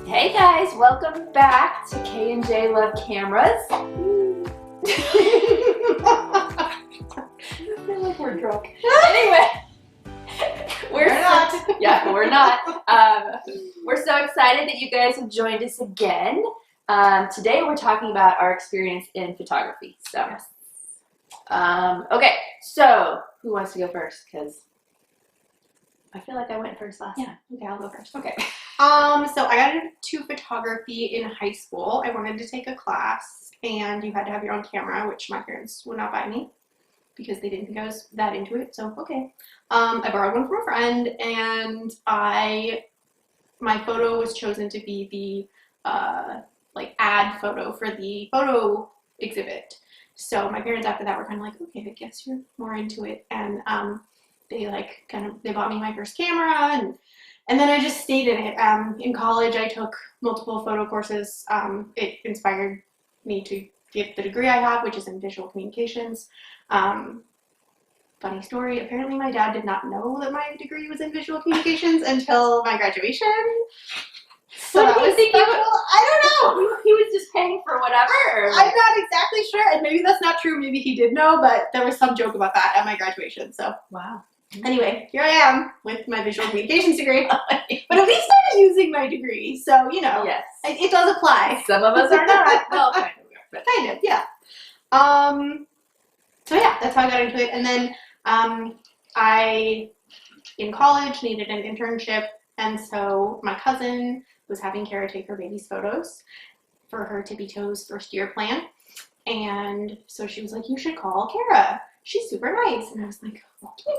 Hey guys, welcome back to K&J Love Cameras. I feel like we're drunk. Anyway, we're not. Yeah, we're not. We're so excited that you guys have joined us again. Today we're talking about our experience in photography. So, okay, so who wants to go first? Because I feel like I went first last time. Okay, I'll go first. Okay. So I got into photography in high school. I wanted to take a class, and you had to have your own camera, which my parents would not buy me because they didn't think I was that into it. So okay. I borrowed one from a friend, and my photo was chosen to be the ad photo for the photo exhibit. So my parents after that were kind of like, okay, I guess you're more into it, and they bought me my first camera, and then I just stayed in it. In college, I took multiple photo courses. It inspired me to get the degree I have, which is in visual communications. Funny story, apparently my dad did not know that my degree was in visual communications until my graduation. So that was special. I don't know. He was just paying for whatever. I'm not exactly sure, and maybe that's not true. Maybe he did know, but there was some joke about that at my graduation. So wow. Anyway, here I am with my visual communications degree, but at least I'm using my degree, so you know, yes, it does apply. Some of us are not. Well, kind of, but kind of, yeah. So yeah, that's how I got into it, and then I, in college, needed an internship, and so my cousin was having Kara take her baby's photos for her tippy toes first year plan, and so she was like, "You should call Kara. She's super nice," and I was like, "Okay."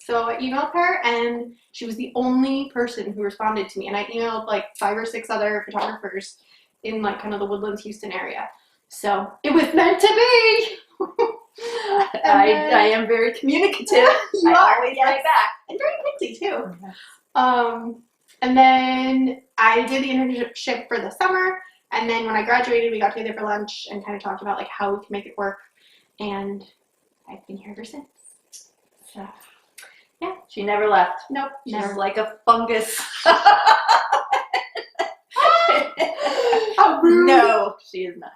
So I emailed her, and she was the only person who responded to me. And I emailed like 5 or 6 other photographers in like kind of the Woodlands, Houston area. So it was meant to be. I am very communicative. You I always write back, and very quickly too. And then I did the internship for the summer. And then when I graduated, we got together for lunch and kind of talked about like how we can make it work. And I've been here ever since. So. Yeah, she never left. Nope, never. She's like a fungus. How rude. No, she is not.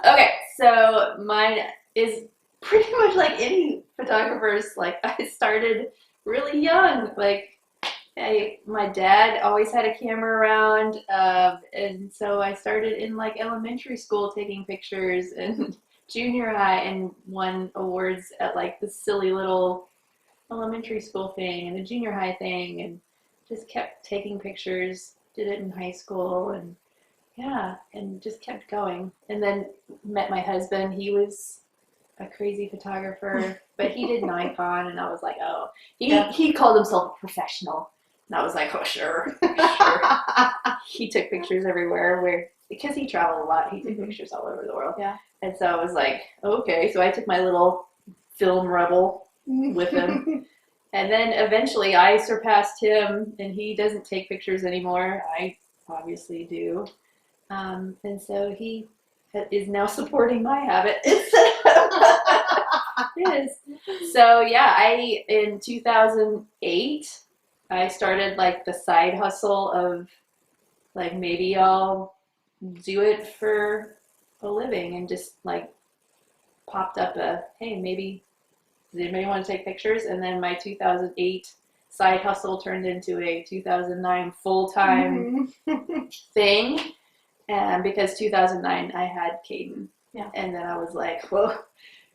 Okay, so mine is pretty much like any photographer's. Like I started really young. Like my dad always had a camera around, and so I started in like elementary school taking pictures and junior high and won awards at like the silly little elementary school thing and the junior high thing, and just kept taking pictures, did it in high school, and yeah, and just kept going. And then met my husband. He was a crazy photographer, but he did Nikon, and I was like, oh, he called himself a professional, and I was like, oh, sure. He took pictures everywhere because he traveled a lot, he took pictures all over the world. Yeah. And so I was like, okay. So I took my little film rebel with him. And then eventually I surpassed him, and he doesn't take pictures anymore. I obviously do. And so he is now supporting my habit instead of his. So yeah, in 2008, I started like the side hustle of like, maybe I'll do it for a living, and just like popped up hey, maybe does anybody want to take pictures? And then my 2008 side hustle turned into a 2009 full-time thing, and because 2009 I had Caden, and then I was like, well,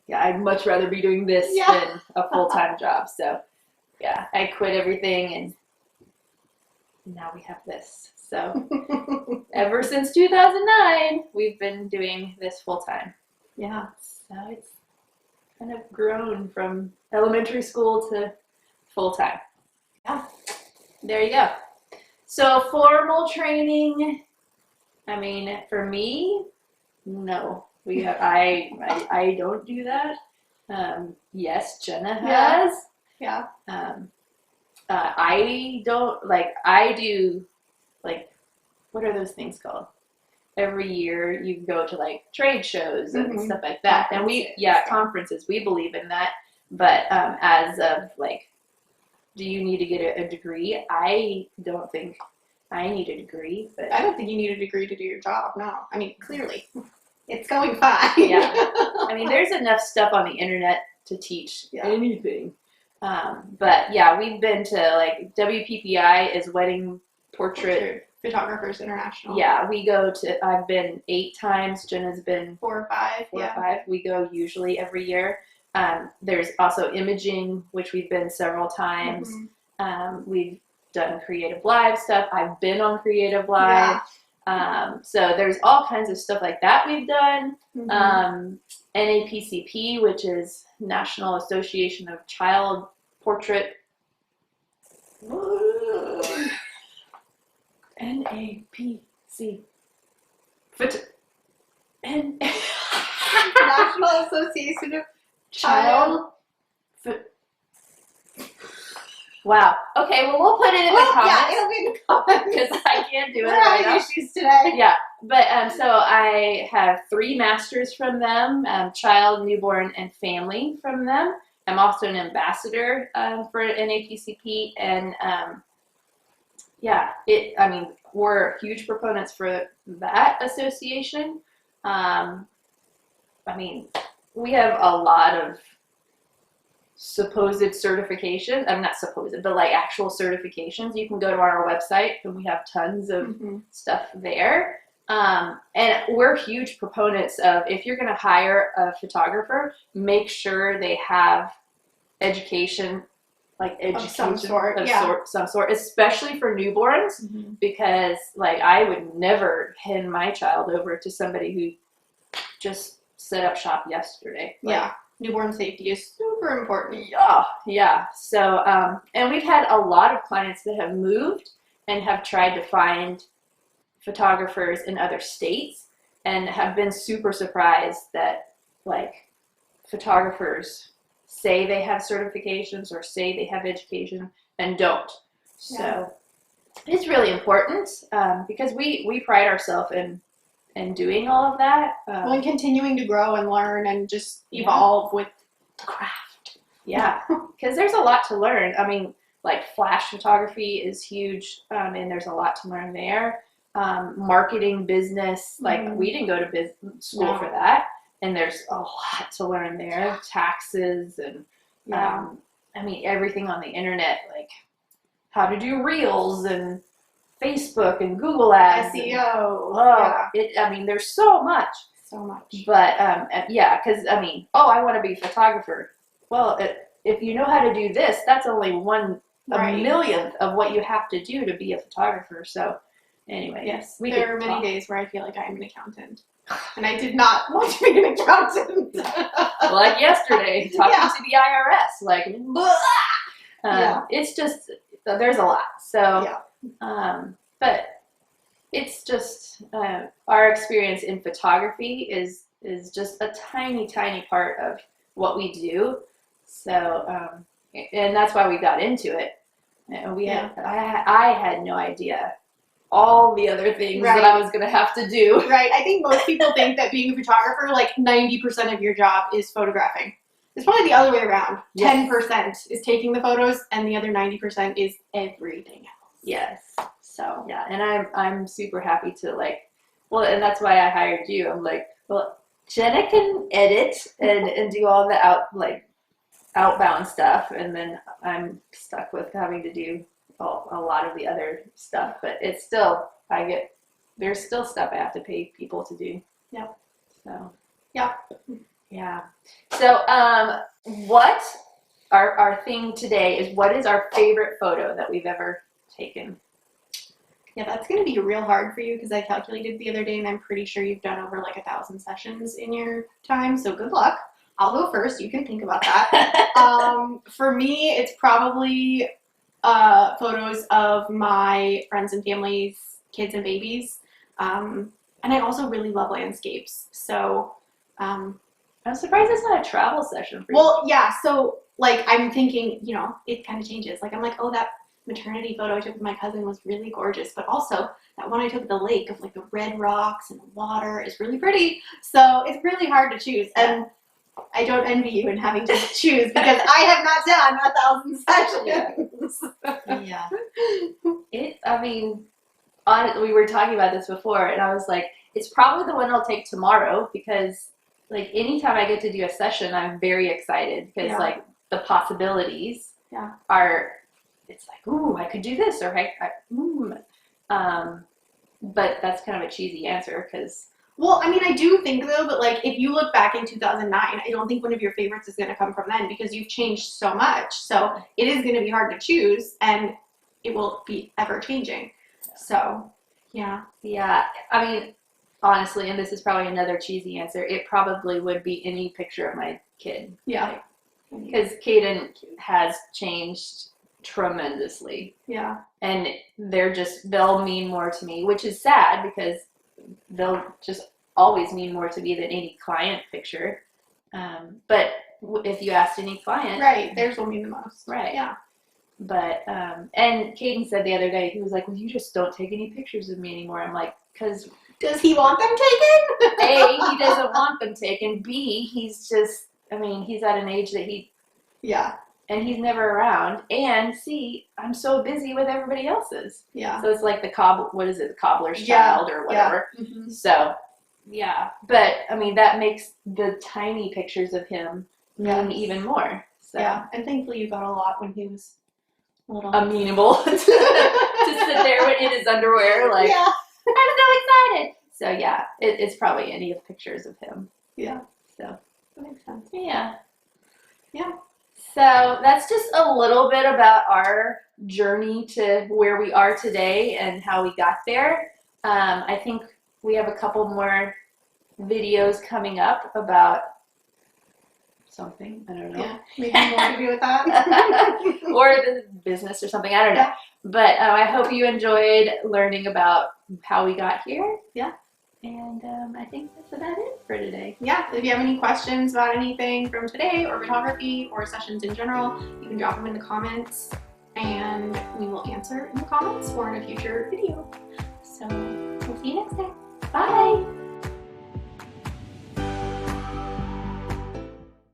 yeah, I'd much rather be doing this than a full-time job. So yeah, I quit everything, and now we have this. So ever since 2009, we've been doing this full time. Yeah. So it's kind of grown from elementary school to full time. Yeah. There you go. So formal training, I mean, for me, no. I don't do that. Yes, Jenna has. Yeah. I don't, like, I do, like, what are those things called? Every year you go to like trade shows and stuff like that. And conferences, we believe in that. But as of like do you need to get a degree? I don't think I need a degree, but I don't think you need a degree to do your job. No, I mean clearly, it's going fine. Yeah, I mean there's enough stuff on the internet to teach anything. But yeah, we've been to like WPPI is Wedding Portrait Photographers International. Yeah, we go to. I've been 8 times. Jenna's been 4 or 5. 4 or 5. We go usually every year. There's also imaging, which we've been several times. We've done creative live stuff. I've been on creative live. So there's all kinds of stuff like that we've done. NAPCP, which is National Association of Child Portrait. NAPC. National Association of Child. Wow. Okay, well, we'll put it in the comments. Yeah, it'll be in the comments. Because I can't do it We're right having now. issues today. Yeah, but so I have 3 masters from them, child, newborn, and family from them. I'm also an ambassador for NAPCP, and I mean, we're huge proponents for that association. I mean, we have a lot of supposed certifications. I'm not supposed, but like actual certifications. You can go to our website and we have tons of stuff there. And we're huge proponents of, if you're going to hire a photographer, make sure they have education, like education of some sort, especially for newborns, because like I would never hand my child over to somebody who just set up shop yesterday. Like, newborn safety is super important. Yeah. So, and we've had a lot of clients that have moved and have tried to find photographers in other states and have been super surprised that like photographers say they have certifications or say they have education and don't. So it's really important because we pride ourselves in doing all of that. And continuing to grow and learn and just evolve with the craft. Yeah, because there's a lot to learn. I mean, like flash photography is huge, and there's a lot to learn there. Marketing, business, like we didn't go to business school for that, and there's a lot to learn there. Taxes and I mean everything on the internet, like how to do reels and Facebook and Google ads. SEO. I mean, there's so much. But because I mean, I want to be a photographer. Well, if you know how to do this, that's only a millionth of what you have to do to be a photographer. So, anyway, there are many days where I feel like I'm an accountant, and I did not want to be an accountant. Like yesterday, talking to the IRS, like, it's just there's a lot. So, but it's just our experience in photography is just a tiny part of what we do. So and that's why we got into it. And I had no idea all the other things that I was going to have to do. Right. I think most people think that being a photographer, like 90% of your job is photographing. It's probably the other way around. 10% is taking the photos, and the other 90% is everything else. Yes. So and I'm super happy to and that's why I hired you. I'm like, well, Jenna can edit and do all the outbound stuff, and then I'm stuck with having to do a lot of the other stuff. But it's still there's still stuff I have to pay people to do. Yep. So yeah. So what our thing today is, what is our favorite photo that we've ever taken? Yeah, that's going to be real hard for you because I calculated the other day and I'm pretty sure you've done over 1,000 sessions in your time. So good luck. I'll go first. You can think about that. For me, it's probably photos of my friends and families, kids and babies. And I also really love landscapes. So I'm surprised it's not a travel session for you. Well, yeah. So I'm thinking, it kind of changes. I'm like, oh, that maternity photo I took with my cousin was really gorgeous, but also that one I took at the lake of the red rocks and the water is really pretty. So it's really hard to choose. And I don't envy you in having to choose because I have not done 1,000 sessions. Yeah. I mean, we were talking about this before, and I was like, it's probably the one I'll take tomorrow because, like, anytime I get to do a session, I'm very excited because, Yeah. like, the possibilities Yeah. are, it's like, ooh, I could do this, or but that's kind of a cheesy answer because. Well, I mean, I do think though, but like if you look back in 2009, I don't think one of your favorites is going to come from then because you've changed so much. So it is going to be hard to choose and it will be ever changing. So, yeah. Yeah, I mean, honestly, and this is probably another cheesy answer, it probably would be any picture of my kid. Yeah. Because Kaden has changed tremendously. Yeah. And they'll mean more to me, which is sad because they'll just always mean more to me than any client picture. But if you asked any client. Right, theirs will mean the most. Right. Yeah. But, and Kaden said the other day, he was like, well, you just don't take any pictures of me anymore. I'm like, because. Does he want them taken? A, he doesn't want them taken. B, he's just, I mean, he's at an age that Yeah. and he's never around. And C, I'm so busy with everybody else's. Yeah. So it's like the cobbler's child or whatever. Yeah. Mm-hmm. So, yeah. But, I mean, that makes the tiny pictures of him mean even more. So. Yeah, and thankfully you got a lot when he was little. Amenable to sit there in his underwear, like, yeah. I'm so excited. So, yeah, it's probably any of pictures of him. Yeah. So, that makes sense. Yeah. Yeah. So that's just a little bit about our journey to where we are today and how we got there. I think we have a couple more videos coming up about something. I don't know. Yeah, maybe more to do with that. Or the business or something. I don't know. Yeah. But I hope you enjoyed learning about how we got here. Yeah. And I think that's about it for today. Yeah, if you have any questions about anything from today or photography or sessions in general, you can drop them in the comments and we will answer in the comments or in a future video. So we'll see you next time. Bye!